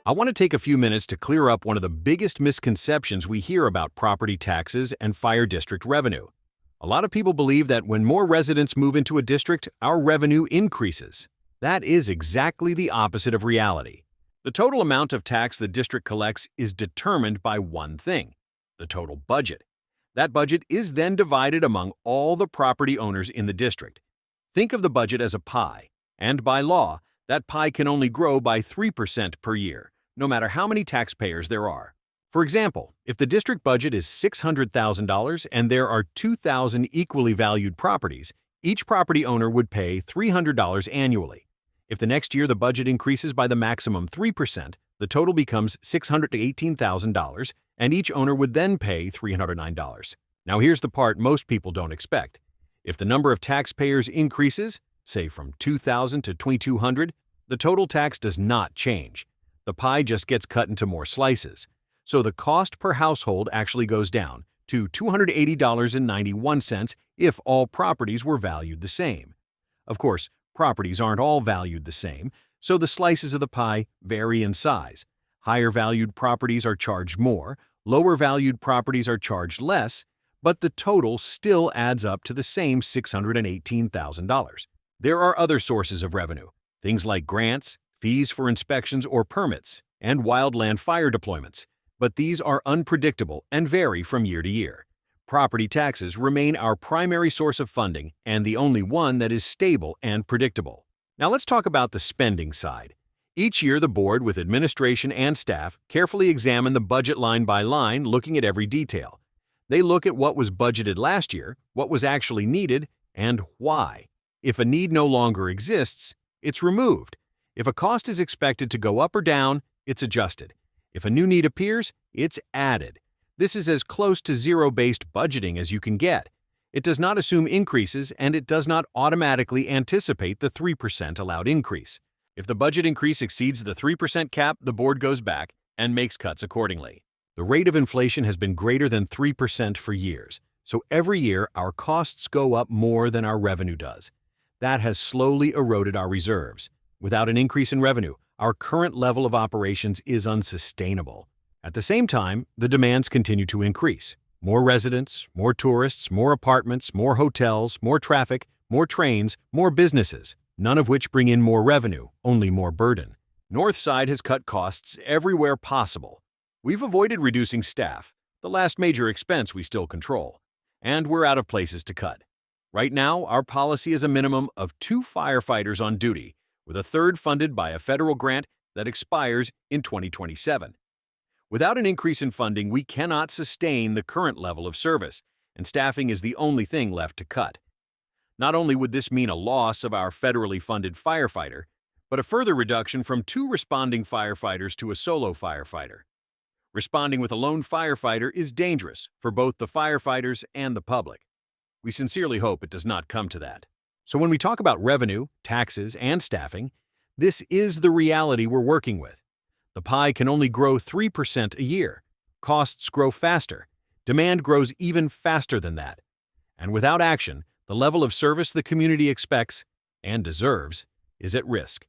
I want to take a few minutes to clear up one of the biggest misconceptions we hear about property taxes and fire district revenue. A lot of people believe that when more residents move into a district, our revenue increases. That is exactly the opposite of reality. The total amount of tax the district collects is determined by one thing: the total budget. That budget is then divided among all the property owners in the district. Think of the budget as a pie, and by law, that pie can only grow by 3% per year, no matter how many taxpayers there are. For example, if the district budget is $600,000 and there are 2,000 equally valued properties, each property owner would pay $300 annually. If the next year the budget increases by the maximum 3%, the total becomes $618,000, and each owner would then pay $309. Now here's the part most people don't expect. If the number of taxpayers increases, say from 2,000 to 2,200, the total tax does not change. The pie just gets cut into more slices. So the cost per household actually goes down to $280.91 if all properties were valued the same. Of course, properties aren't all valued the same, so the slices of the pie vary in size. Higher valued properties are charged more, lower valued properties are charged less, but the total still adds up to the same $618,000. There are other sources of revenue, things like grants, fees for inspections or permits, and wildland fire deployments, but these are unpredictable and vary from year to year. Property taxes remain our primary source of funding and the only one that is stable and predictable. Now let's talk about the spending side. Each year, the board, with administration and staff, carefully examine the budget line by line, looking at every detail. They look at what was budgeted last year, what was actually needed, and why. If a need no longer exists, it's removed. If a cost is expected to go up or down, it's adjusted. If a new need appears, it's added. This is as close to zero-based budgeting as you can get. It does not assume increases, and it does not automatically anticipate the 3% allowed increase. If the budget increase exceeds the 3% cap, the board goes back and makes cuts accordingly. The rate of inflation has been greater than 3% for years, so every year our costs go up more than our revenue does. That has slowly eroded our reserves. Without an increase in revenue, our current level of operations is unsustainable. At the same time, the demands continue to increase. More residents, more tourists, more apartments, more hotels, more traffic, more trains, more businesses, none of which bring in more revenue, only more burden. Northside has cut costs everywhere possible. We've avoided reducing staff, the last major expense we still control, and we're out of places to cut. Right now, our policy is a minimum of 2 firefighters on duty, with a third funded by a federal grant that expires in 2027. Without an increase in funding, we cannot sustain the current level of service, and staffing is the only thing left to cut. Not only would this mean a loss of our federally funded firefighter, but a further reduction from 2 responding firefighters to a solo firefighter. Responding with a lone firefighter is dangerous for both the firefighters and the public. We sincerely hope it does not come to that. So when we talk about revenue, taxes, and staffing, this is the reality we're working with. The pie can only grow 3% a year. Costs grow faster. Demand grows even faster than that. And without action, the level of service the community expects and deserves is at risk.